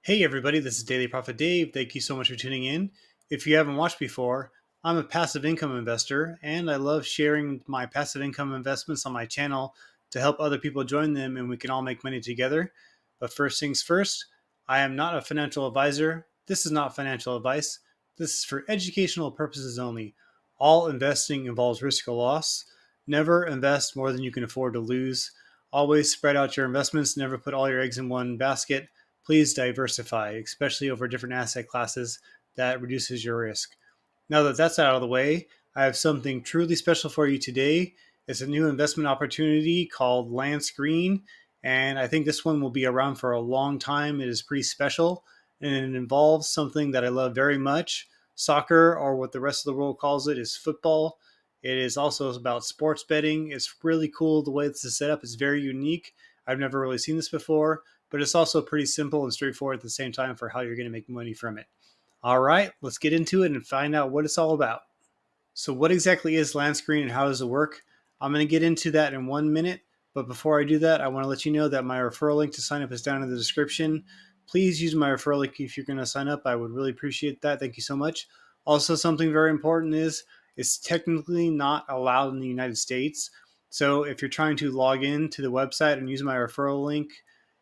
Hey everybody, this is Daily Profit Dave. Thank you so much for tuning in. If you haven't watched before, I'm a passive income investor and I love sharing my passive income investments on my channel to help other people join them and we can all make money together. But first things first, I am not a financial advisor. This is not financial advice. This is for educational purposes only. All investing involves risk or loss. Never invest more than you can afford to lose. Always spread out your investments. Never put all your eggs in one basket. Please diversify, especially over different asset classes. That reduces your risk. Now that that's out of the way, I have something truly special for you today. It's a new investment opportunity called Lgreen, and I think this one will be around for a long time. It is pretty special, and it involves something that I love very much, soccer, or what the rest of the world calls it is football. It is also about sports betting. It's really cool the way this is set up. It's very unique. I've never really seen this before, but it's also pretty simple and straightforward at the same time for how you're going to make money from it. All right, let's get into it and find out what it's all about. So what exactly is Lgreen and how does it work? I'm going to get into that in 1 minute, but before I do that, I want to let you know that my referral link to sign up is down in the description. Please use my referral link if you're going to sign up. I would really appreciate that. Thank you so much. Also, something very important is it's technically not allowed in the United States. So if you're trying to log in to the website and use my referral link,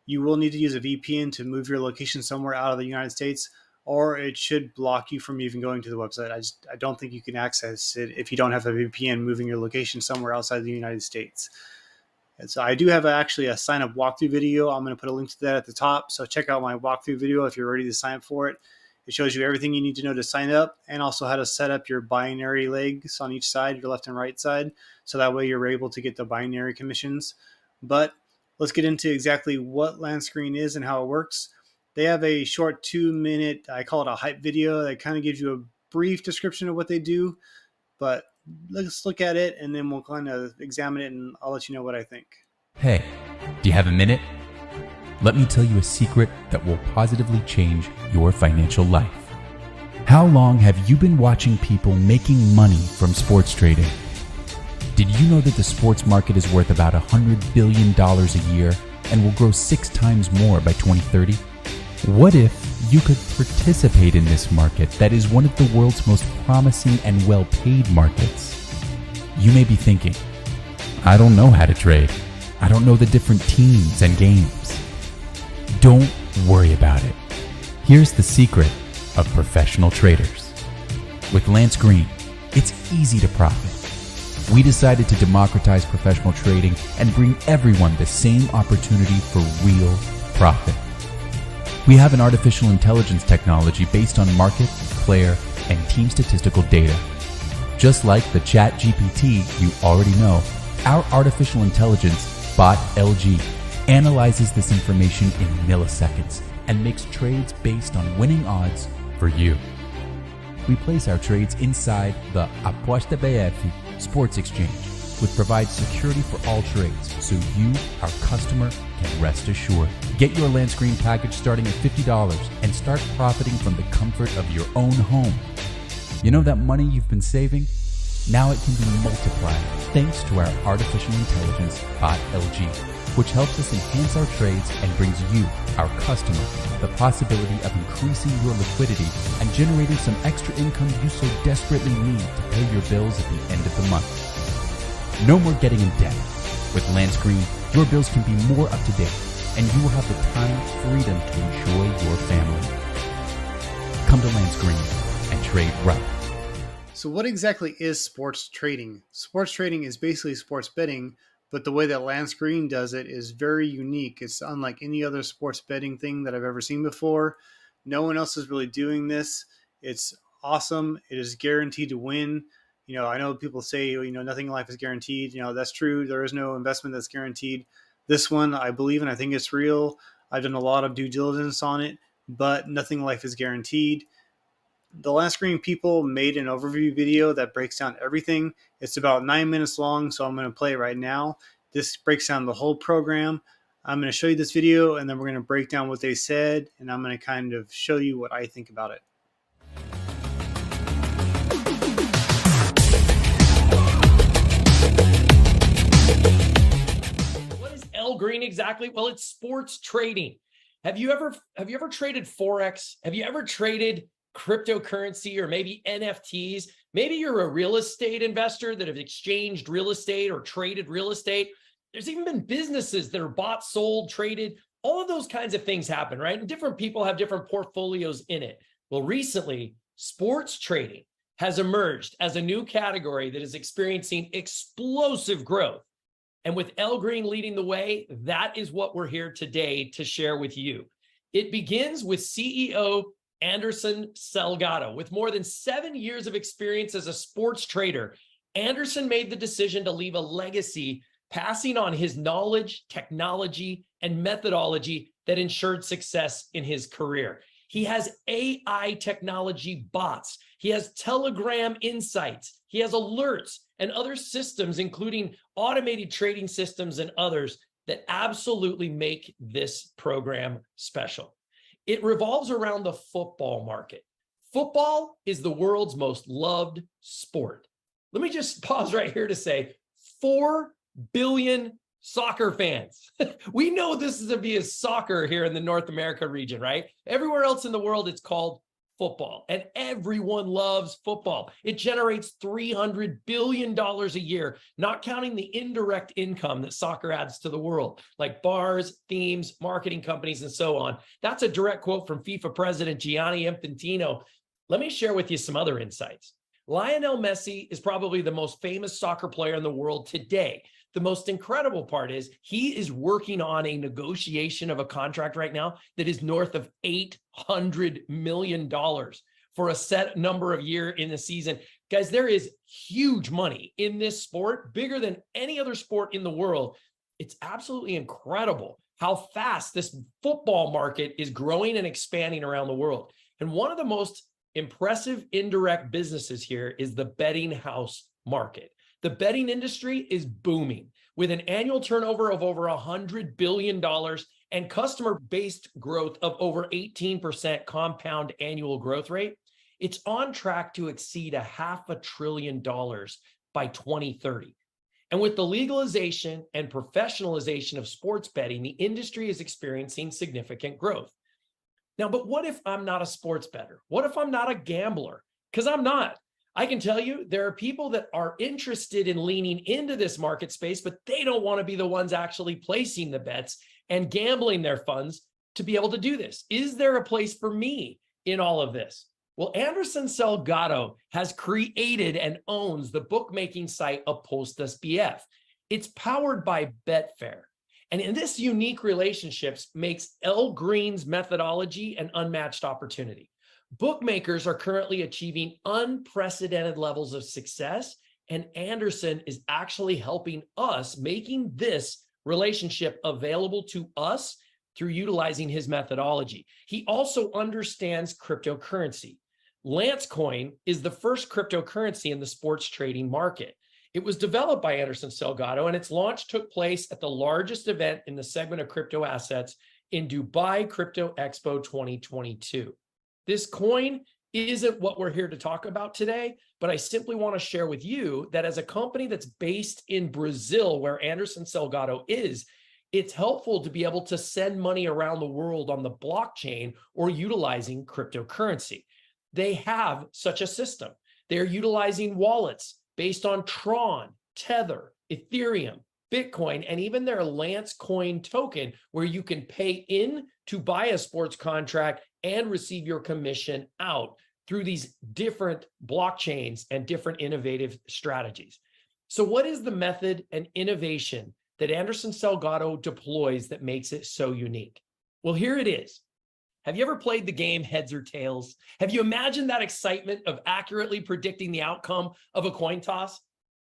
you will need to use a VPN to move your location somewhere out of the United States, or it should block you from even going to the website. I don't think you can access it if you don't have a VPN moving your location somewhere outside the United States. And so I do have actually a sign up walkthrough video. I'm going to put a link to that at the top. So check out my walkthrough video if you're ready to sign up for it. It shows you everything you need to know to sign up and also how to set up your binary legs on each side, your left and right side. So that way you're able to get the binary commissions. But let's get into exactly what Lgreen is and how it works. They have a short 2-minute, I call it a hype video, that kind of gives you a brief description of what they do. But let's look at it and then we'll kind of examine it and I'll let you know what I think. Hey, do you have a minute? Let me tell you a secret that will positively change your financial life. How long have you been watching people making money from sports trading? Did you know that the sports market is worth about $100 billion a year and will grow 6 times more by 2030? What if you could participate in this market that is one of the world's most promising and well-paid markets? You may be thinking, I don't know how to trade. I don't know the different teams and games. Don't worry about it. Here's the secret of professional traders. With Lgreen, it's easy to profit. We decided to democratize professional trading and bring everyone the same opportunity for real profit. We have an artificial intelligence technology based on market, player, and team statistical data. Just like the ChatGPT you already know, our artificial intelligence bot LG analyzes this information in milliseconds and makes trades based on winning odds for you. We place our trades inside the Aposta BF Sports Exchange, which provides security for all trades, so you, our customer, can rest assured. Get your Lgreen package starting at $50 and start profiting from the comfort of your own home. You know that money you've been saving? Now it can be multiplied thanks to our artificial intelligence bot LG, which helps us enhance our trades and brings you, our customer, the possibility of increasing your liquidity and generating some extra income you so desperately need to pay your bills at the end of the month. No more getting in debt. With Lgreen, your bills can be more up to date, and you will have the time and freedom to enjoy your family. Come to Lgreen and trade right. So what exactly is sports trading? Sports trading is basically sports betting, but the way that Lgreen does it is very unique. It's unlike any other sports betting thing that I've ever seen before. No one else is really doing this. It's awesome. It is guaranteed to win. I know people say, nothing in life is guaranteed. That's true. There is no investment that's guaranteed. This one, I believe, and I think it's real. I've done a lot of due diligence on it, but nothing in life is guaranteed. The Lgreen people made an overview video that breaks down everything. It's about 9 minutes long, so I'm going to play it right now. This breaks down the whole program. I'm going to show you this video, and then we're going to break down what they said, and I'm going to kind of show you what I think about it. Lgreen exactly? Well, it's sports trading. Have you ever traded Forex? Have you ever traded cryptocurrency or maybe NFTs? Maybe you're a real estate investor that have exchanged real estate or traded real estate. There's even been businesses that are bought, sold, traded. All of those kinds of things happen, right? And different people have different portfolios in it. Well, recently, sports trading has emerged as a new category that is experiencing explosive growth. And with Lgreen leading the way, that is what we're here today to share with you. It begins with CEO Anderson Salgado. With more than 7 years of experience as a sports trader, Anderson made the decision to leave a legacy, passing on his knowledge, technology, and methodology that ensured success in his career. He has AI technology bots. He has Telegram insights. He has alerts and other systems, including automated trading systems and others that absolutely make this program special. It revolves around the football market. Football is the world's most loved sport. Let me just pause right here to say 4 billion soccer fans. We know this is via soccer here in the North America region, right? Everywhere else in the world, it's called football, and everyone loves football. It generates $300 billion a year, not counting the indirect income that soccer adds to the world, like bars, themes, marketing companies, and so on. That's a direct quote from FIFA president Gianni Infantino. Let me share with you some other insights. Lionel Messi is probably the most famous soccer player in the world today. The most incredible part is he is working on a negotiation of a contract right now that is north of $800 million for a set number of years in the season. Guys, there is huge money in this sport, bigger than any other sport in the world. It's absolutely incredible how fast this football market is growing and expanding around the world. And one of the most impressive indirect businesses here is the betting house market. The betting industry is booming with an annual turnover of over $100 billion and customer-based growth of over 18% compound annual growth rate. It's on track to exceed $500 billion by 2030. And with the legalization and professionalization of sports betting, the industry is experiencing significant growth. Now, but what if I'm not a sports bettor? What if I'm not a gambler? Because I'm not. I can tell you there are people that are interested in leaning into this market space, but they don't want to be the ones actually placing the bets and gambling their funds to be able to do this. Is there a place for me in all of this? Well, Anderson Salgado has created and owns the bookmaking site Apostas BF. It's powered by Betfair. And in this unique relationships makes Lgreen's methodology an unmatched opportunity. Bookmakers are currently achieving unprecedented levels of success, and Anderson is actually helping us, making this relationship available to us through utilizing his methodology. He also understands cryptocurrency. Lancecoin is the first cryptocurrency in the sports trading market. It was developed by Anderson Salgado, and its launch took place at the largest event in the segment of crypto assets in Dubai Crypto Expo 2022. This coin isn't what we're here to talk about today, but I simply want to share with you that as a company that's based in Brazil, where Anderson Salgado is, it's helpful to be able to send money around the world on the blockchain or utilizing cryptocurrency. They have such a system. They're utilizing wallets based on Tron, Tether, Ethereum, Bitcoin, and even their Lancecoin token, where you can pay in to buy a sports contract and receive your commission out through these different blockchains and different innovative strategies. So what is the method and innovation that Anderson Salgado deploys that makes it so unique? Well, here it is. Have you ever played the game Heads or Tails? Have you imagined that excitement of accurately predicting the outcome of a coin toss?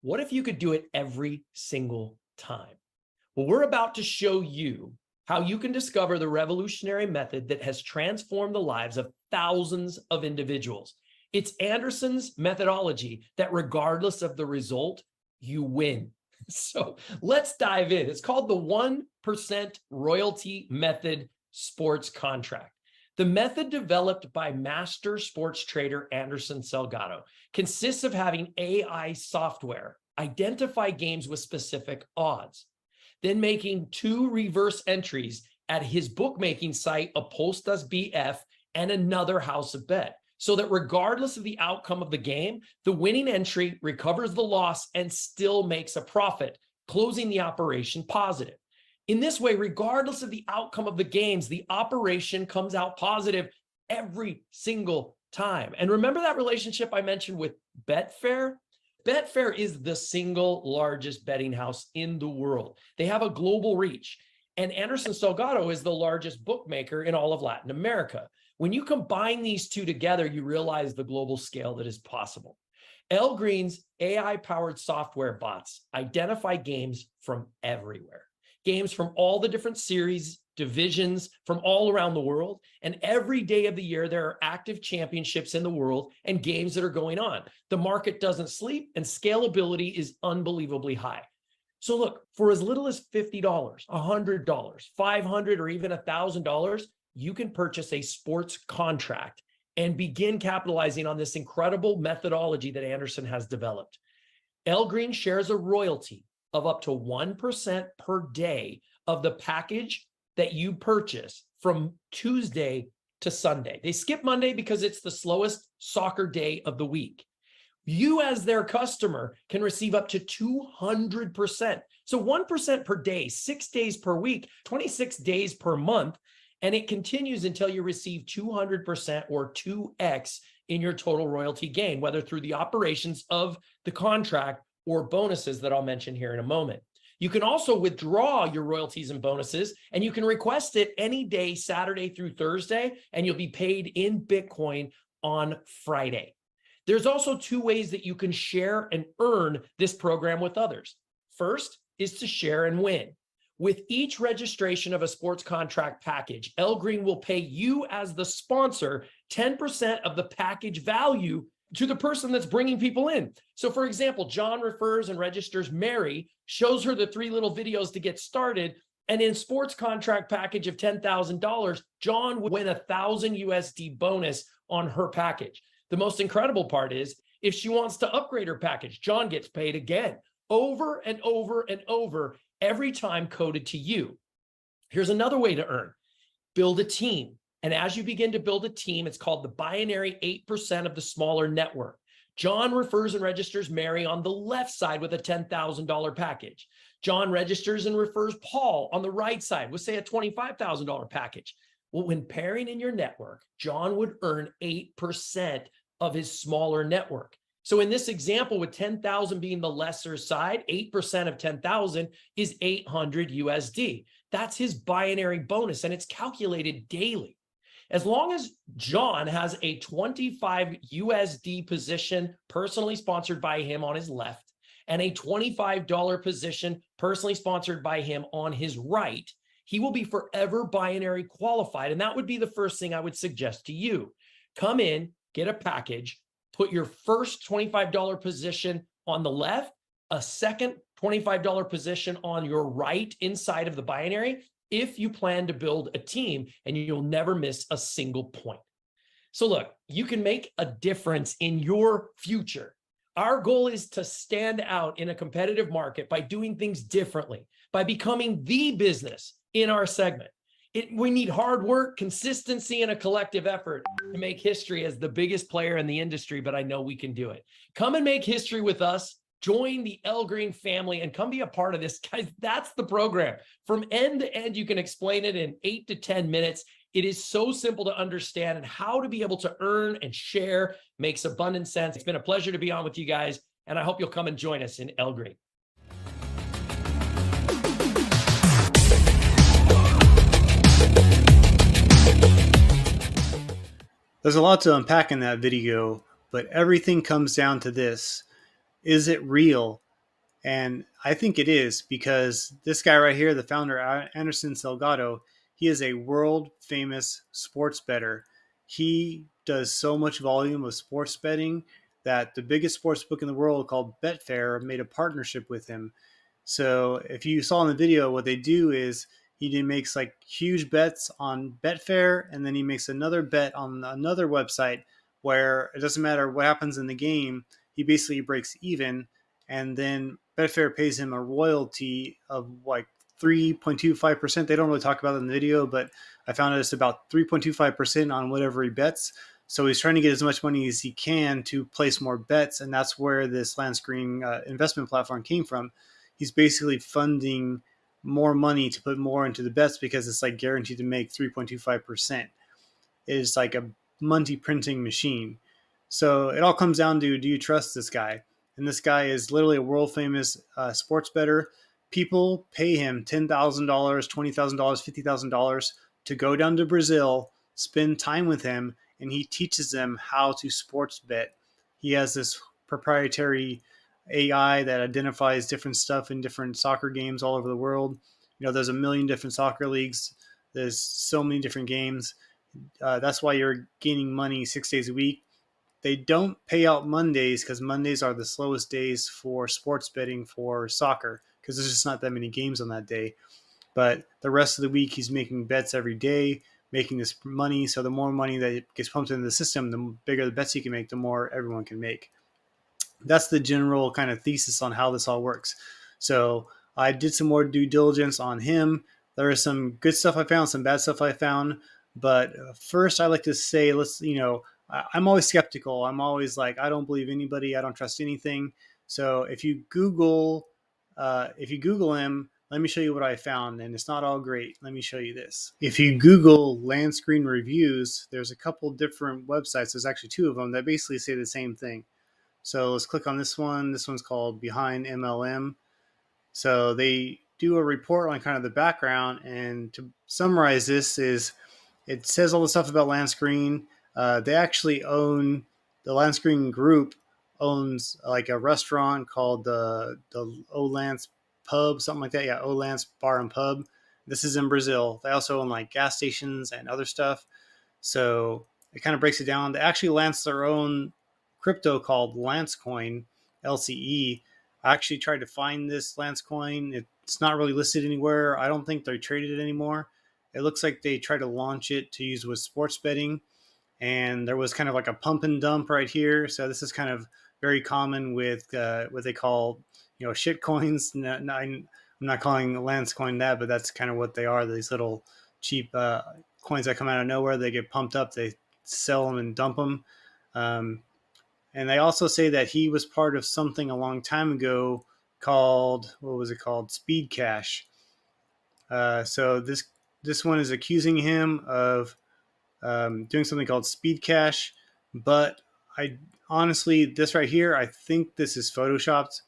What if you could do it every single time? Well, we're about to show you how you can discover the revolutionary method that has transformed the lives of thousands of individuals. It's Anderson's methodology that regardless of the result, you win. So let's dive in. It's called the 1% royalty method sports contract. The method developed by master sports trader Anderson Salgado consists of having AI software identify games with specific odds, then making 2 reverse entries at his bookmaking site, Apostas BF, and another house of bet. So that regardless of the outcome of the game, the winning entry recovers the loss and still makes a profit, closing the operation positive. In this way, regardless of the outcome of the games, the operation comes out positive every single time. And remember that relationship I mentioned with Betfair? Betfair is the single largest betting house in the world. They have a global reach. And Anderson Salgado is the largest bookmaker in all of Latin America. When you combine these two together, you realize the global scale that is possible. Lgreen's AI-powered software bots identify games from everywhere. Games from all the different series, divisions from all around the world. And every day of the year, there are active championships in the world and games that are going on. The market doesn't sleep and scalability is unbelievably high. So look, for as little as $50, $100, $500, or even $1,000, you can purchase a sports contract and begin capitalizing on this incredible methodology that Anderson has developed. Lgreen shares a royalty of up to 1% per day of the package that you purchase from Tuesday to Sunday. They skip Monday because it's the slowest soccer day of the week. You as their customer can receive up to 200%. So 1% per day, 6 days per week, 26 days per month, and it continues until you receive 200% or 2x in your total royalty gain, whether through the operations of the contract or bonuses that I'll mention here in a moment. You can also withdraw your royalties and bonuses, and you can request it any day, Saturday through Thursday, and you'll be paid in Bitcoin on Friday. There's also 2 ways that you can share and earn this program with others. First is to share and win. With each registration of a sports contract package, Lgreen will pay you as the sponsor 10% of the package value to the person that's bringing people in. So for example, John refers and registers Mary, shows her the 3 little videos to get started, and in sports contract package of $10,000, John would win $1,000 bonus on her package. The most incredible part is if she wants to upgrade her package, John gets paid again, over and over and over, every time coded to you. Here's another way to earn. Build a team. And as you begin to build a team, it's called the binary 8% of the smaller network. John refers and registers Mary on the left side with a $10,000 package. John registers and refers Paul on the right side with, say, a $25,000 package. Well, when pairing in your network, John would earn 8% of his smaller network. So in this example, with 10,000 being the lesser side, 8% of 10,000 is $800. That's his binary bonus, and it's calculated daily. As long as John has a $25 position personally sponsored by him on his left and a $25 position personally sponsored by him on his right, he will be forever binary qualified. And that would be the first thing I would suggest to you. Come in, get a package, put your first $25 position on the left, a second $25 position on your right inside of the binary, if you plan to build a team, and you'll never miss a single point. So look, you can make a difference in your future. Our goal is to stand out in a competitive market by doing things differently, by becoming the business in our segment. We need hard work, consistency, and a collective effort to make history as the biggest player in the industry, but I know we can do it. Come and make history with us. Join the Lgreen family and come be a part of this. Guys, that's the program. From end to end, you can explain it in 8 to 10 minutes. It is so simple to understand, and how to be able to earn and share makes abundant sense. It's been a pleasure to be on with you guys, and I hope you'll come and join us in Lgreen. There's a lot to unpack in that video, but everything comes down to this. Is it real? And I think it is, because this guy right here, the founder, Anderson Salgado, he is a world famous sports bettor. He does so much volume of sports betting that the biggest sports book in the world, called Betfair, made a partnership with him. So if you saw in the video, what they do is he makes like huge bets on Betfair, and then he makes another bet on another website where it doesn't matter what happens in the game, he basically breaks even, and then Betfair pays him a royalty of like 3.25%. They don't really talk about it in the video, but I found it's about 3.25% on whatever he bets. So he's trying to get as much money as he can to place more bets, and that's where this Lgreen investment platform came from. He's basically funding more money to put more into the bets because it's like guaranteed to make 3.25%. It is like a money printing machine. So it all comes down to, do you trust this guy? And this guy is literally a world famous sports bettor. People pay him $10,000, $20,000, $50,000 to go down to Brazil, spend time with him, and he teaches them how to sports bet. He has this proprietary AI that identifies different stuff in different soccer games all over the world. You know, there's a million different soccer leagues. There's so many different games. That's why you're gaining money 6 days a week. They don't pay out Mondays because Mondays are the slowest days for sports betting for soccer because there's just not that many games on that day. But the rest of the week, he's making bets every day, making this money. So the more money that gets pumped into the system, the bigger the bets he can make, the more everyone can make. That's the general kind of thesis on how this all works. So I did some more due diligence on him. There is some good stuff I found, some bad stuff I found. But first, I like to say, I'm always skeptical. I'm always like, I don't believe anybody. I don't trust anything. So if you Google him, let me show you what I found, and it's not all great. Let me show you this. If you Google Lgreen reviews, there's a couple different websites. There's actually two of them that basically say the same thing. So let's click on this one. This one's called Behind MLM. So they do a report on kind of the background, and to summarize this is it says all the stuff about Lgreen. They actually own the Lgreen group owns like a restaurant called the Olance Pub, something like that. Yeah, Olance Bar and Pub. This is in Brazil. They also own like gas stations and other stuff. So it kind of breaks it down. They actually launch their own crypto called Lancecoin, LCE. I actually tried to find this Lancecoin. It's not really listed anywhere. I don't think they traded it anymore. It looks like they tried to launch it to use with sports betting, and there was kind of like a pump and dump right here. So this is kind of very common with what they call, shit coins. I'm not calling Lancecoin that, but that's kind of what they are. These little cheap coins that come out of nowhere. They get pumped up. They sell them and dump them. And they also say that he was part of something a long time ago called, what was it called? Speed Cash. So this one is accusing him of doing something called Speed Cash, but I honestly, this right here, I think this is photoshopped.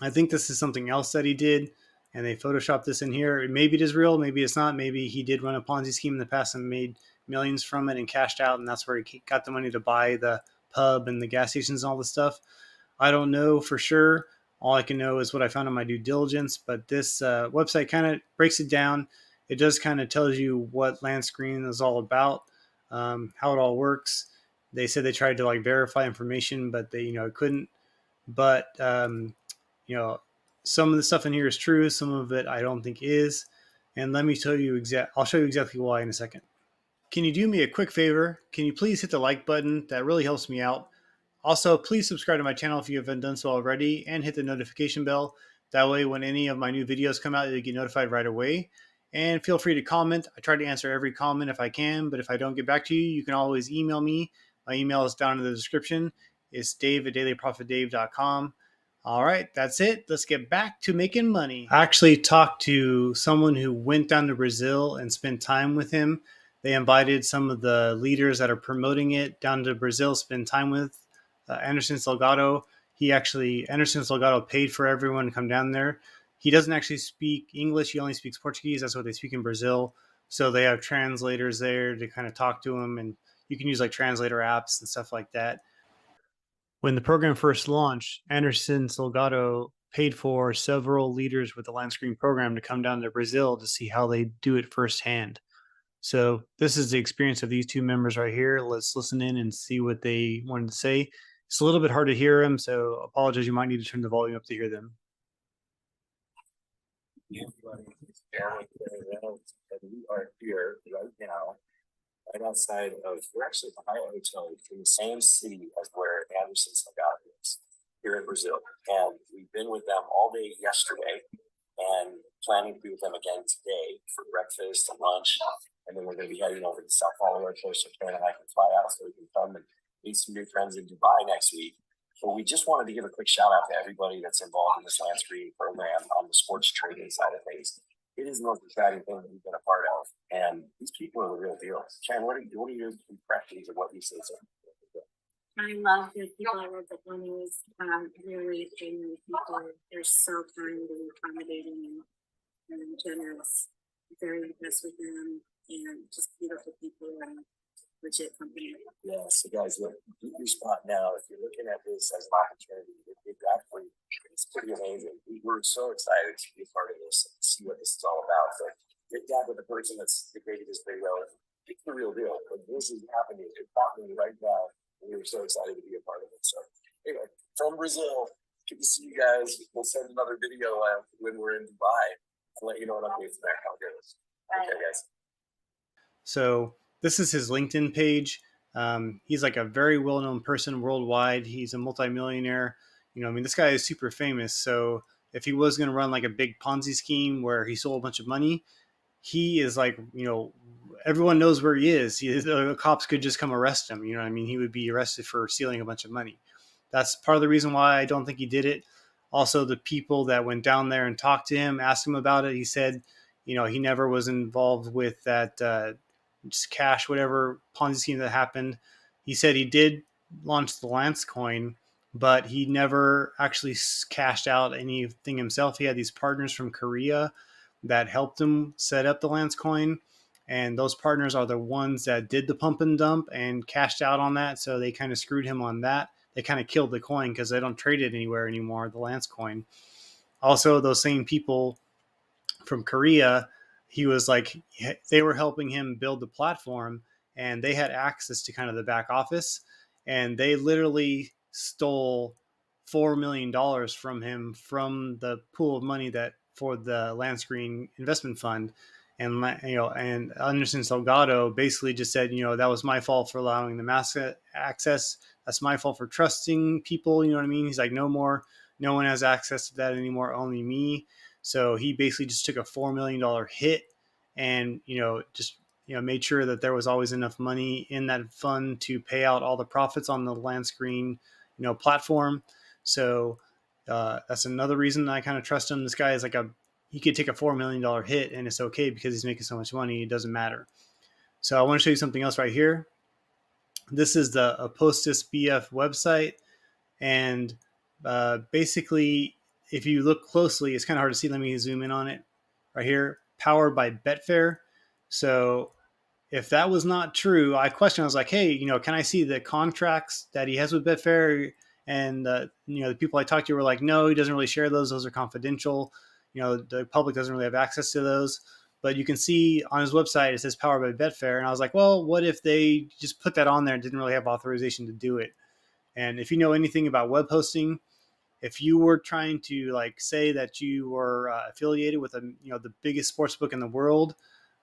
I think this is something else that he did, and they photoshopped this in here. Maybe it is real, maybe it's not. Maybe he did run a Ponzi scheme in the past and made millions from it and cashed out, and that's where he got the money to buy the pub and the gas stations and all this stuff. I don't know for sure. All I can know is what I found in my due diligence, but this website kind of breaks it down. It does kind of tells you what Lgreen is all about, how it all works. They said they tried to like verify information, but they couldn't. But you know, some of the stuff in here is true. Some of it I don't think is. And let me tell you I'll show you exactly why in a second. Can you do me a quick favor? Can you please hit the like button? That really helps me out. Also, please subscribe to my channel if you haven't done so already, and hit the notification bell. That way, when any of my new videos come out, you'll get notified right away. And feel free to comment. I try to answer every comment if I can, but if I don't get back to you, you can always email me. My email is down in the description. It's dave@dailyprofitdave.com. All right, that's it. Let's get back to making money. I actually talked to someone who went down to Brazil and spent time with him. They invited some of the leaders that are promoting it down to Brazil, spend time with Anderson Salgado. Anderson Salgado paid for everyone to come down there. He doesn't actually speak English. He only speaks Portuguese. That's what they speak in Brazil. So they have translators there to kind of talk to him, and you can use like translator apps and stuff like that. When the program first launched, Anderson Salgado paid for several leaders with the Lgreen program to come down to Brazil to see how they do it firsthand. So this is the experience of these two members right here. Let's listen in and see what they wanted to say. It's a little bit hard to hear them, so apologize. You might need to turn the volume up to hear them. We are here right now, right outside of, we're actually at the Hyatt Hotel in the same city as where Anderson Salgado is, here in Brazil. And we've been with them all day yesterday. and planning to be with them again today for breakfast and lunch. And then we're going to be heading over to South Florida close to Japan, and I can fly out so we can come and meet some new friends in Dubai next week. But we just wanted to give a quick shout out to everybody that's involved in this Lgreen program on the sports trading side of things. It is the most exciting thing that we've been a part of, and these people are the real deal. Ken, what are your impressions of what you see? I love the people. I love the owners. Really genuine people. They're so kind and accommodating and generous. Very impressed with them, and just beautiful people and legit company. Yeah, so guys, look, keep your spot now. If you're looking at this as an opportunity, it's pretty amazing. We're so excited to be a part of this and see what this is all about. So get down with the person that's created this video. It's the real deal. Like, this is happening. It's happening right now. And we were so excited to be a part of it. So anyway, from Brazil, good to see you guys. We'll send another video when we're in Dubai and let you know what updates there. How it goes. Okay, guys. So this is his LinkedIn page. He's like a very well-known person worldwide. He's a multimillionaire. You know, I mean, this guy is super famous. So if he was going to run like a big Ponzi scheme where he stole a bunch of money, he is like, you know, everyone knows where he is. The cops could just come arrest him. You know what I mean? He would be arrested for stealing a bunch of money. That's part of the reason why I don't think he did it. Also, the people that went down there and talked to him, asked him about it. He said, you know, he never was involved with that just cash, whatever Ponzi scheme that happened. He said he did launch the Lance coin, but he never actually cashed out anything himself. He had these partners from Korea that helped him set up the Lance coin. And those partners are the ones that did the pump and dump and cashed out on that. So they kind of screwed him on that. They kind of killed the coin because they don't trade it anywhere anymore, the Lance coin. Also, those same people from Korea, he was like, they were helping him build the platform, and they had access to kind of the back office, and they literally stole $4 million from him from the pool of money that for the Lgreen investment fund. And you know, and Anderson Salgado basically just said, you know, that was my fault for allowing them access. That's my fault for trusting people. You know what I mean? He's like, no more, no one has access to that anymore, only me. So he basically just took a $4 million hit, and just made sure that there was always enough money in that fund to pay out all the profits on the Lgreen platform. So that's another reason I kind of trust him. This guy is like he could take a $4 million hit and it's okay because he's making so much money. It doesn't matter. So I want to show you something else right here. This is the Apostas BF website, and basically, if you look closely, it's kind of hard to see. Let me zoom in on it right here. Powered by Betfair. So if that was not true, I questioned. I was like, hey, can I see the contracts that he has with Betfair? And the people I talked to were like, no, he doesn't really share those. Those are confidential. The public doesn't really have access to those. But you can see on his website, it says powered by Betfair. And I was like, well, what if they just put that on there and didn't really have authorization to do it? And if you know anything about web hosting, if you were trying to say that you were affiliated with the biggest sportsbook in the world,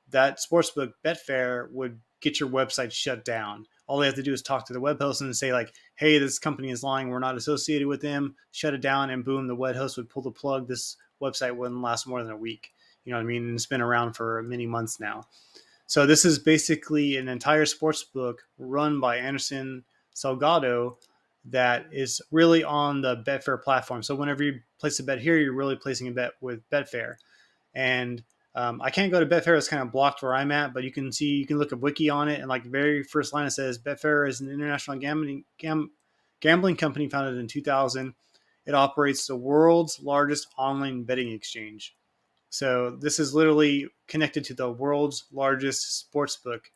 that sportsbook Betfair would get your website shut down. All they have to do is talk to the web host and say hey, this company is lying. We're not associated with them. Shut it down, and boom, the web host would pull the plug. This website wouldn't last more than a week. You know what I mean? And it's been around for many months now. So this is basically an entire sportsbook run by Anderson Salgado that is really on the Betfair platform. So whenever you place a bet here, you're really placing a bet with Betfair. And I can't go to Betfair. It's kind of blocked where I'm at, but you can look at wiki on it. And the very first line, it says Betfair is an international gambling company founded in 2000. It operates the world's largest online betting exchange. So this is literally connected to the world's largest sports book.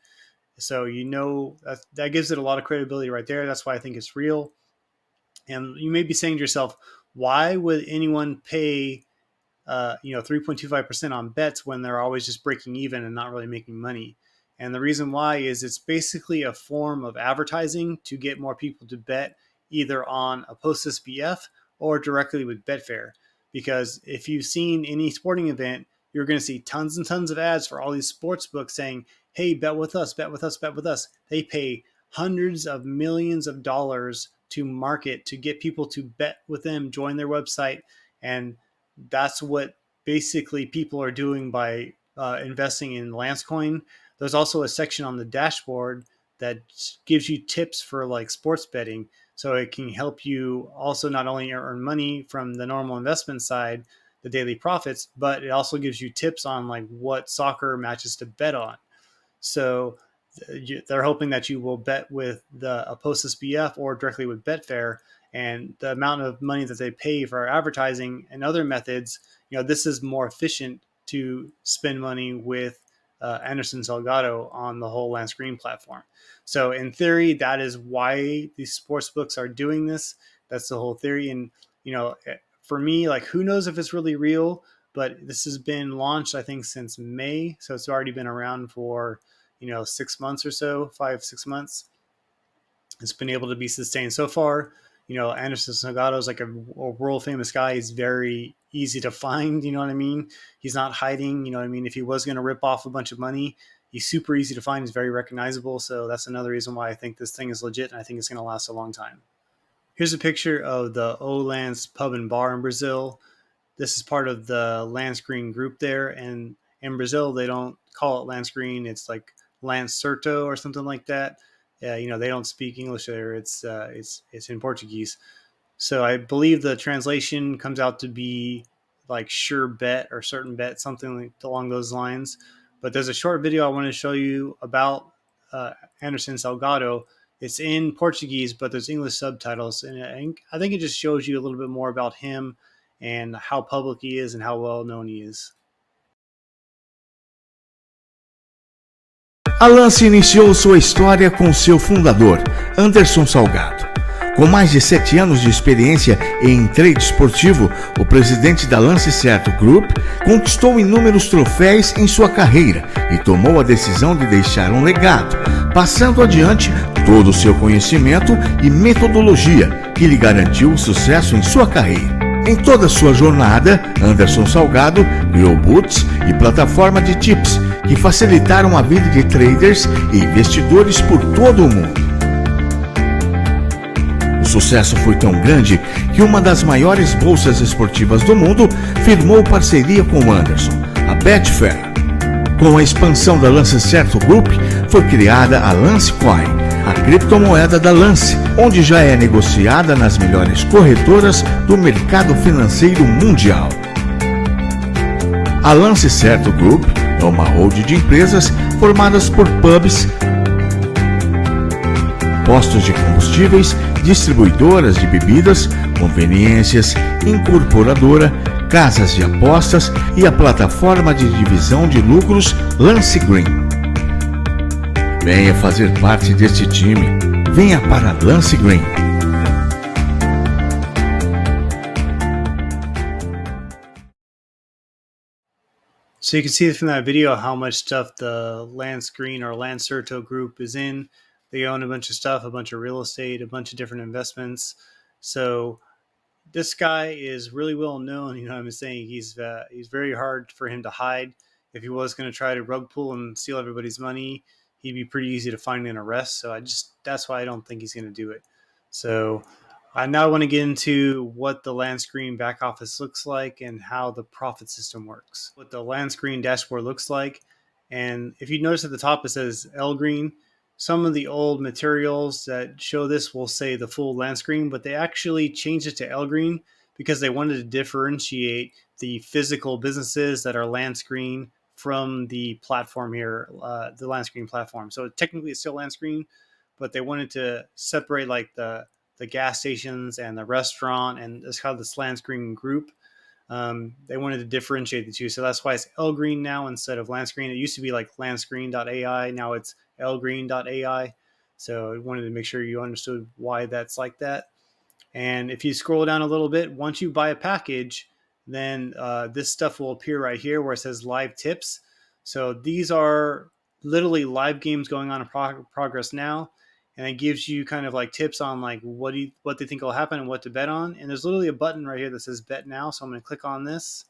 So that gives it a lot of credibility right there. That's why I think it's real. And you may be saying to yourself, why would anyone pay 3.25% on bets when they're always just breaking even and not really making money? And the reason why is it's basically a form of advertising to get more people to bet either on Apostas BF or directly with Betfair. Because if you've seen any sporting event, you're going to see tons and tons of ads for all these sports books saying, hey, bet with us, bet with us, bet with us. They pay hundreds of millions of dollars to market, to get people to bet with them, join their website. And that's what basically people are doing by investing in Lancecoin. There's also a section on the dashboard that gives you tips for like sports betting. So it can help you also not only earn money from the normal investment side, the daily profits, but it also gives you tips on like what soccer matches to bet on. So they're hoping that you will bet with the Apostas BF or directly with Betfair. And the amount of money that they pay for advertising and other methods, this is more efficient to spend money with Anderson Salgado on the whole Lgreen platform. So in theory, that is why these sports books are doing this. That's the whole theory. And for me, like, who knows if it's really real? But this has been launched, I think, since May, so it's already been around for 6 months or so, 5-6 months. It's been able to be sustained so far. Anderson Salgado is like a world famous guy. He's very easy to find. You know what I mean? He's not hiding. You know what I mean? If he was going to rip off a bunch of money, he's super easy to find. He's very recognizable. So that's another reason why I think this thing is legit, and I think it's going to last a long time. Here's a picture of the Lance Pub and Bar in Brazil. This is part of the Lgreen group there, and in Brazil they don't call it Lgreen. It's like Lancerto or something like that. They don't speak English there. It's in Portuguese. So I believe the translation comes out to be like sure bet or certain bet, something like along those lines. But there's a short video I want to show you about Anderson Salgado. It's in Portuguese, but there's English subtitles, and I think it just shows you a little bit more about him and how public he is and how well known he is. A Lance iniciou sua história com seu fundador, Anderson Salgado. Com mais de 7 anos de experiência em trade esportivo, o presidente da Lance Certo Group conquistou inúmeros troféus em sua carreira e tomou a decisão de deixar um legado, passando adiante todo o seu conhecimento e metodologia que lhe garantiu o sucesso em sua carreira. Em toda sua jornada, Anderson Salgado criou boots e plataforma de tips que facilitaram a vida de traders e investidores por todo o mundo. O sucesso foi tão grande que uma das maiores bolsas esportivas do mundo firmou parceria com Anderson, a Betfair. Com a expansão da Lance Certo Group, foi criada a Lancecoin, a criptomoeda da Lance, onde já é negociada nas melhores corretoras do mercado financeiro mundial. A Lance Certo Group é uma holding de empresas formadas por pubs, postos de combustíveis, distribuidoras de bebidas, conveniências, incorporadora, casas de apostas e a plataforma de divisão de lucros Lgreen. Venha fazer parte deste time. Venha para Lgreen. So you can see from that video how much stuff the Lgreen or Lancerto group is in. They own a bunch of stuff, a bunch of real estate, a bunch of different investments. So this guy is really well known. You know what I'm saying? He's very hard for him to hide. If he was going to try to rug pull and steal everybody's money, he'd be pretty easy to find and arrest. So that's why I don't think he's going to do it. So I now want to get into what the Lgreen back office looks like and how the profit system works. What the Lgreen dashboard looks like. And if you notice at the top, it says Lgreen. Some of the old materials that show this will say the full Lgreen, but they actually changed it to Lgreen because they wanted to differentiate the physical businesses that are Lgreen from the platform here, the Lgreen platform. So technically it's still Lgreen, but they wanted to separate like the gas stations and the restaurant, and it's called this Lgreen group. They wanted to differentiate the two. So that's why it's Lgreen now instead of Lgreen. It used to be like Lgreen.ai. Now it's Lgreen.ai. So I wanted to make sure you understood why that's like that. And if you scroll down a little bit, once you buy a package, then this stuff will appear right here where it says live tips. So these are literally live games going on in progress now. And it gives you kind of like tips on like what they think will happen and what to bet on. And there's literally a button right here that says bet now. So I'm going to click on this.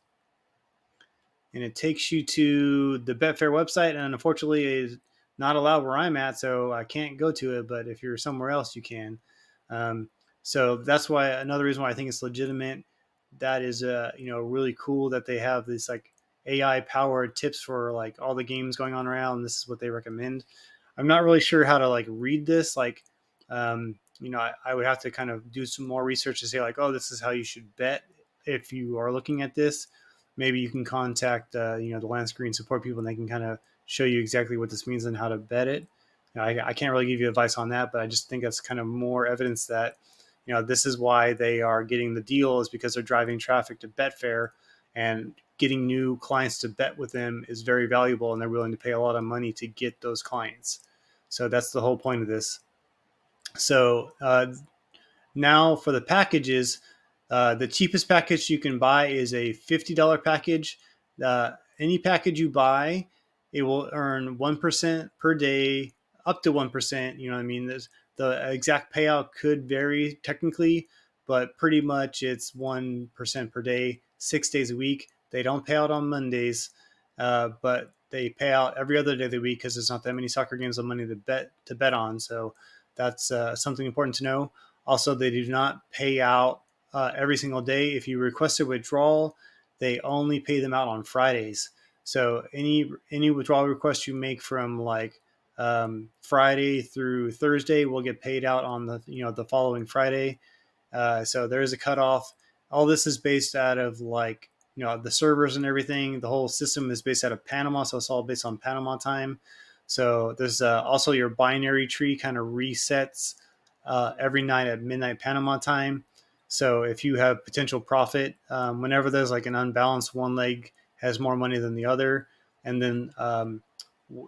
And it takes you to the Betfair website. And unfortunately, it's not allowed where I'm at, so I can't go to it. But if you're somewhere else, you can. So that's why another reason why I think it's legitimate. that is really cool that they have this like AI powered tips for like all the games going on around. This is what they recommend. I'm not really sure how to like read this. Like, I would have to kind of do some more research to say like, oh, this is how you should bet if you are looking at this. Maybe you can contact the Lgreen support people, and they can kind of show you exactly what this means and how to bet it. I can't really give you advice on that, but I just think that's kind of more evidence that this is why they are getting the deal, is because they're driving traffic to Betfair, and getting new clients to bet with them is very valuable, and they're willing to pay a lot of money to get those clients. So that's the whole point of this. So now for the packages, the cheapest package you can buy is a $50 package. Any package you buy, it will earn 1% per day, up to 1%. You know what I mean? The exact payout could vary technically, but pretty much it's 1% per day, 6 days a week. They don't pay out on Mondays, but they pay out every other day of the week because there's not that many soccer games of money to bet on. So that's something important to know. Also, they do not pay out every single day. If you request a withdrawal, they only pay them out on Fridays. So any withdrawal request you make from like Friday through Thursday will get paid out on the following Friday. So there is a cutoff. All this is based out of like the servers and everything. The whole system is based out of Panama, so it's all based on Panama time. So there's also your binary tree kind of resets every night at midnight Panama time. So if you have potential profit, whenever there's like an unbalanced, one leg has more money than the other, and then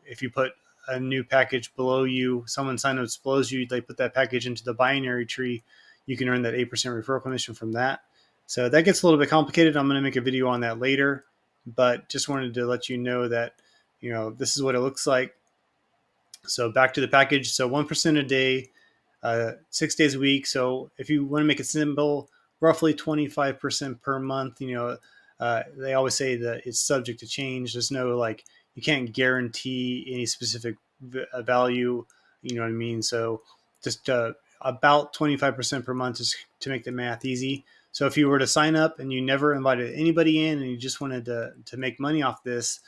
if you put a new package below you, someone sign up below you, they put that package into the binary tree, you can earn that 8% referral commission from that. So that gets a little bit complicated. I'm going to make a video on that later, but just wanted to let you know that this is what it looks like. So back to the package. So 1% a day, 6 days a week. So if you want to make it simple, roughly 25% per month. They always say that it's subject to change. There's no like, you can't guarantee any specific value. You know what I mean? So just about 25% per month, just to make the math easy. So if you were to sign up and you never invited anybody in and you just wanted to make money off this,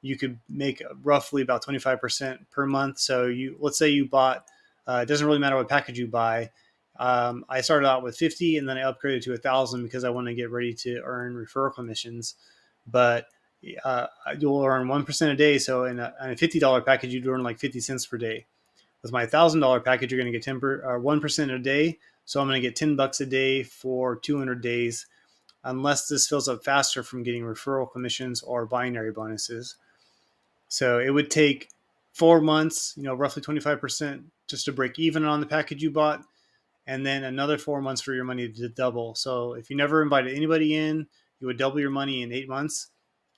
you could make roughly about 25% per month. So let's say you bought, it doesn't really matter what package you buy. I started out with 50 and then I upgraded to 1,000 because I want to get ready to earn referral commissions. But you'll earn 1% a day. So in a $50 package, you'd earn like 50 cents per day. With my $1,000 package, you're going to get 1% a day. So I'm going to get $10 a day for 200 days, unless this fills up faster from getting referral commissions or binary bonuses. So it would take 4 months, roughly 25% just to break even on the package you bought, and then another 4 months for your money to double. So if you never invited anybody in, you would double your money in 8 months.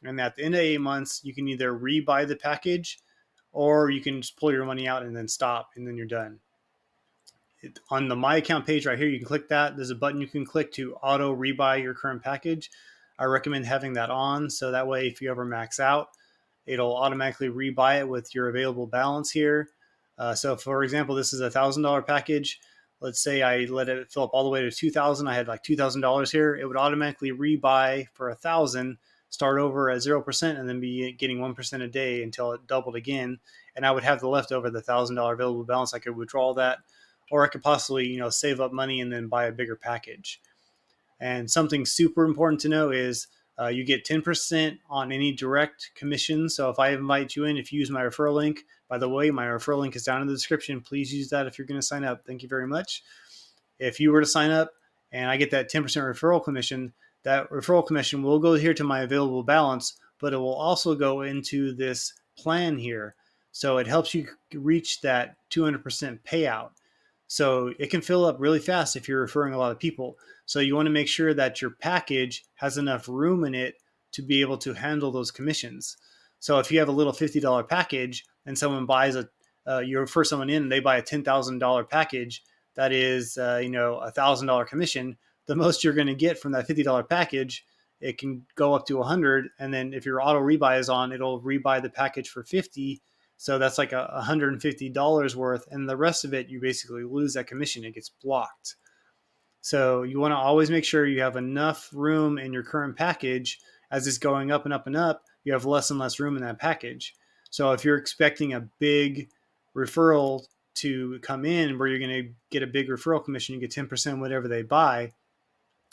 And at the end of 8 months, you can either rebuy the package or you can just pull your money out and then stop, and then you're done. On the My Account page right here, you can click that. There's a button you can click to auto rebuy your current package. I recommend having that on, so that way if you ever max out, it'll automatically rebuy it with your available balance here. So for example, this is a $1,000 package. Let's say I let it fill up all the way to 2,000. I had like $2,000 here. It would automatically rebuy for 1,000, start over at 0%, and then be getting 1% a day until it doubled again. And I would have the leftover, the $1,000 available balance. I could withdraw that, or I could possibly, save up money and then buy a bigger package. And something super important to know is you get 10% on any direct commission. So if I invite you in, if you use my referral link, by the way, my referral link is down in the description. Please use that if you're going to sign up. Thank you very much. If you were to sign up and I get that 10% referral commission, that referral commission will go here to my available balance, but it will also go into this plan here. So it helps you reach that 200% payout. So it can fill up really fast if you're referring a lot of people. So you want to make sure that your package has enough room in it to be able to handle those commissions. So if you have a little $50 package and someone buys you refer someone in and they buy a $10,000 package, that is, $1,000 commission. The most you're going to get from that $50 package, it can go up to 100. And then if your auto rebuy is on, it'll rebuy the package for 50. So that's like $150 worth. And the rest of it, you basically lose that commission. It gets blocked. So you want to always make sure you have enough room in your current package. As it's going up and up and up, you have less and less room in that package. So if you're expecting a big referral to come in where you're going to get a big referral commission, you get 10% whatever they buy,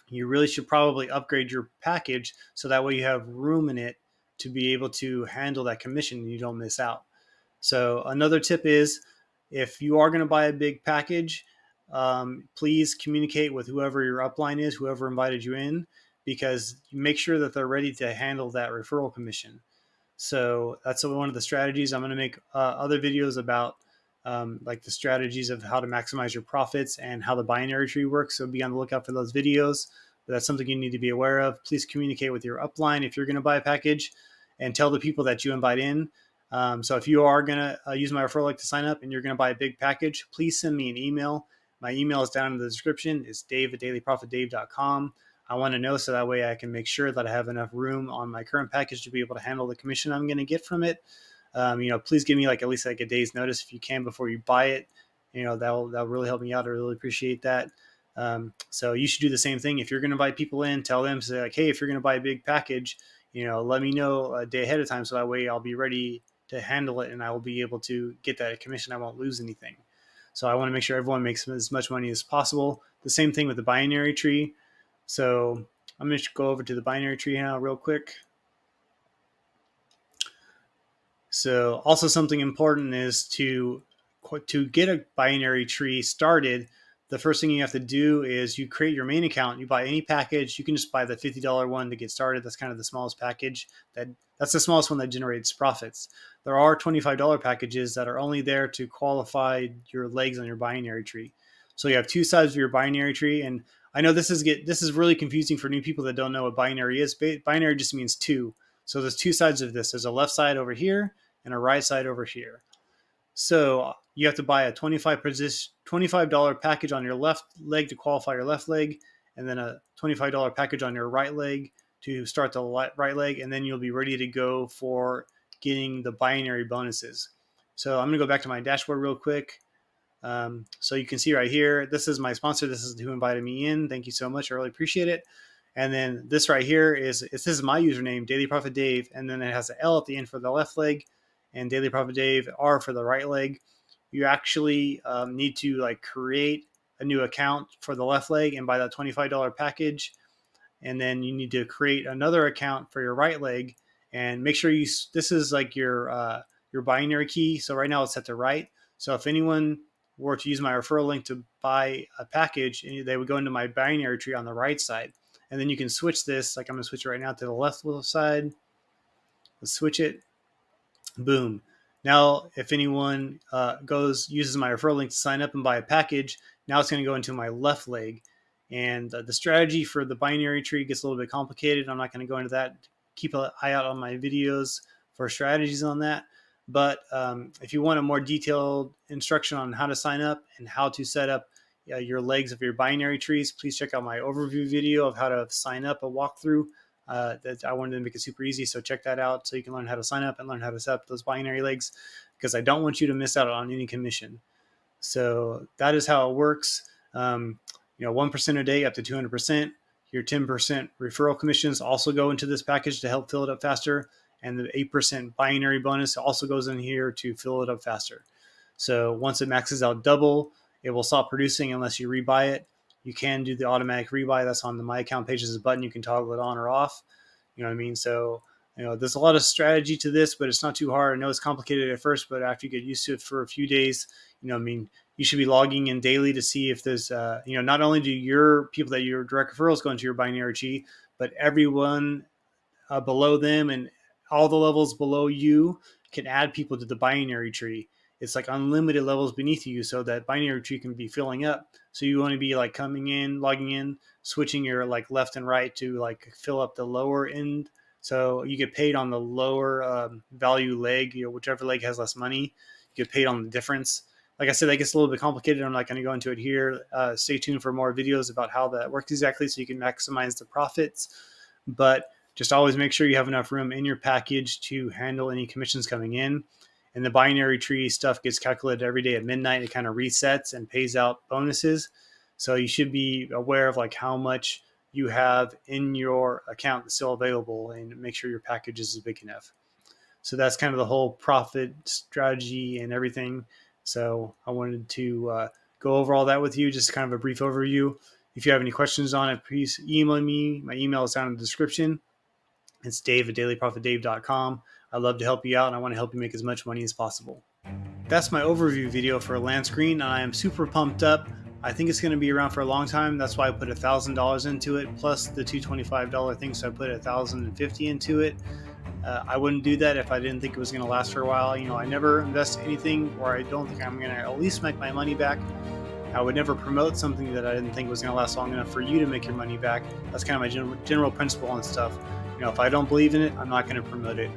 you really should probably upgrade your package so that way you have room in it to be able to handle that commission and you don't miss out. So another tip is, if you are going to buy a big package, please communicate with whoever your upline is, whoever invited you in, because make sure that they're ready to handle that referral commission. So that's one of the strategies. I'm going to make other videos about like the strategies of how to maximize your profits and how the binary tree works. So be on the lookout for those videos. But that's something you need to be aware of. Please communicate with your upline if you're going to buy a package, and tell the people that you invite in. So if you are going to use my referral link to sign up and you're going to buy a big package, please send me an email. My email is down in the description. It's dave@dailyprofitdave.com. I want to know so that way I can make sure that I have enough room on my current package to be able to handle the commission I'm going to get from it. Please give me like at least like a day's notice if you can before you buy it. That'll really help me out. I really appreciate that. So you should do the same thing. If you're going to invite people in, tell them, say like, hey, if you're going to buy a big package, let me know a day ahead of time so that way I'll be ready to handle it and I will be able to get that commission. I won't lose anything. So I want to make sure everyone makes as much money as possible. The same thing with the binary tree. So I'm going to go over to the binary tree now real quick. So also something important is to get a binary tree started. The first thing you have to do is you create your main account. You buy any package. You can just buy the $50 one to get started. That's kind of the smallest package. That's the smallest one that generates profits. There are $25 packages that are only there to qualify your legs on your binary tree. So you have two sides of your binary tree, and I know this is really confusing for new people that don't know what binary is. Binary just means two. So there's two sides of this. There's a left side over here and a right side over here. So you have to buy a $25 package on your left leg to qualify your left leg, and then a $25 package on your right leg to start the right leg, and then you'll be ready to go for getting the binary bonuses. So I'm going to go back to my dashboard real quick. So you can see right here, this is my sponsor. This is who invited me in. Thank you so much. I really appreciate it. And then this right here this is my username, Daily Profit Dave, and then it has an L at the end for the left leg, and Daily Profit Dave R for the right leg. You actually need to like create a new account for the left leg and buy that $25 package, and then you need to create another account for your right leg and make sure this is like your binary key. So right now it's set to right. So if anyone were to use my referral link to buy a package, they would go into my binary tree on the right side. And then you can switch this, like I'm going to switch it right now to the left little side. Let's switch it. Boom. Now, if anyone uses my referral link to sign up and buy a package, now it's going to go into my left leg. And the strategy for the binary tree gets a little bit complicated. I'm not going to go into that. Keep an eye out on my videos for strategies on that. But if you want a more detailed instruction on how to sign up and how to set up your legs of your binary trees, please check out my overview video of how to sign up, a walkthrough. That I wanted to make it super easy. So check that out so you can learn how to sign up and learn how to set up those binary legs, because I don't want you to miss out on any commission. So that is how it works. 1% a day up to 200%. Your 10% referral commissions also go into this package to help fill it up faster. And the 8% binary bonus also goes in here to fill it up faster. So once it maxes out double, it will stop producing unless you rebuy it. You can do the automatic rebuy. That's on the My Account page. There's a button. You can toggle it on or off. You know what I mean? So, there's a lot of strategy to this, but it's not too hard. I know it's complicated at first, but after you get used to it for a few days, you should be logging in daily to see if there's, not only do your people that your direct referrals go into your binary tree, but everyone below them and all the levels below you can add people to the binary tree. It's like unlimited levels beneath you, so that binary tree can be filling up. So you want to be like coming in, logging in, switching your like left and right to like fill up the lower end. So you get paid on the lower value leg, whichever leg has less money, you get paid on the difference. Like I said, that gets a little bit complicated. I'm not going to go into it here. Stay tuned for more videos about how that works exactly so you can maximize the profits. But just always make sure you have enough room in your package to handle any commissions coming in. And the binary tree stuff gets calculated every day at midnight. It kind of resets and pays out bonuses. So you should be aware of like how much you have in your account that's still available, and make sure your package is big enough. So that's kind of the whole profit strategy and everything. So I wanted to go over all that with you, just kind of a brief overview. If you have any questions on it, please email me. My email is down in the description. It's dave@dailyprofitdave.com. I'd love to help you out, and I want to help you make as much money as possible. That's my overview video for Lgreen, and I am super pumped up. I think it's going to be around for a long time. That's why I put $1,000 into it, plus the $225 thing, so I put $1,050 into it. I wouldn't do that if I didn't think it was going to last for a while. You know, I never invest anything where I don't think I'm going to at least make my money back. I would never promote something that I didn't think was going to last long enough for you to make your money back. That's kind of my general principle on stuff. You know, if I don't believe in it, I'm not going to promote it.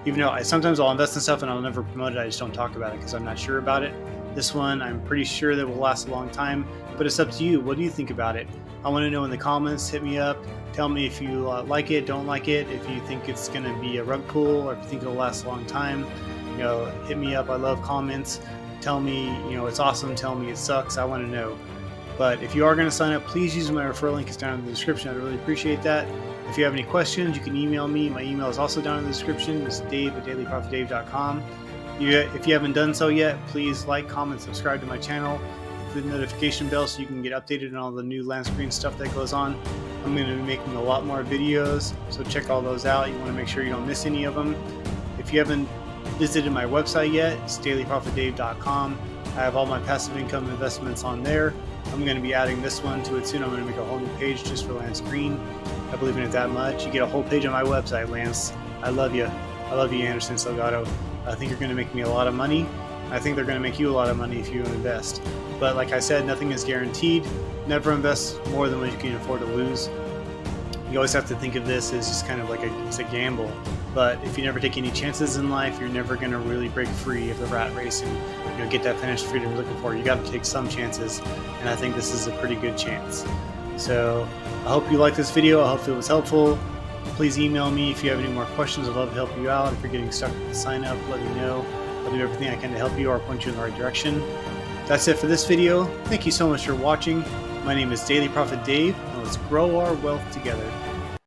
Even though sometimes I'll invest in stuff and I'll never promote it, I just don't talk about it because I'm not sure about it. This one, I'm pretty sure that will last a long time, but it's up to you. What do you think about it? I want to know in the comments. Hit me up. Tell me if you like it, don't like it, if you think it's going to be a rug pull, or if you think it'll last a long time. You know, hit me up. I love comments. Tell me, you know, it's awesome. Tell me it sucks. I want to know. But if you are going to sign up, please use my referral link. It's down in the description. I'd really appreciate that. If you have any questions, you can email me. My email is also down in the description. It's dave@dailyprofitdave.com. If you haven't done so yet, please like, comment, subscribe to my channel. Hit the notification bell so you can get updated on all the new Lgreen stuff that goes on. I'm going to be making a lot more videos, so check all those out. You want to make sure you don't miss any of them. If you haven't visited my website yet, it's dailyprofitdave.com. I have all my passive income investments on there. I'm going to be adding this one to it soon. I'm going to make a whole new page just for Lgreen. I believe in it that much. You get a whole page on my website, Lance. I love you. I love you, Anderson Salgado. I think you're going to make me a lot of money. I think they're going to make you a lot of money if you invest. But like I said, nothing is guaranteed. Never invest more than what you can afford to lose. You always have to think of this as just kind of like it's a gamble. But if you never take any chances in life, you're never going to really break free of the rat race and get that financial freedom you're looking for. You got to take some chances, and I think this is a pretty good chance. So I hope you liked this video. I hope it was helpful. Please email me if you have any more questions. I'd love to help you out. If you're getting stuck with the sign up, let me know. I'll do everything I can to help you or point you in the right direction. That's it for this video. Thank you so much for watching. My name is Daily Profit Dave, and let's grow our wealth together.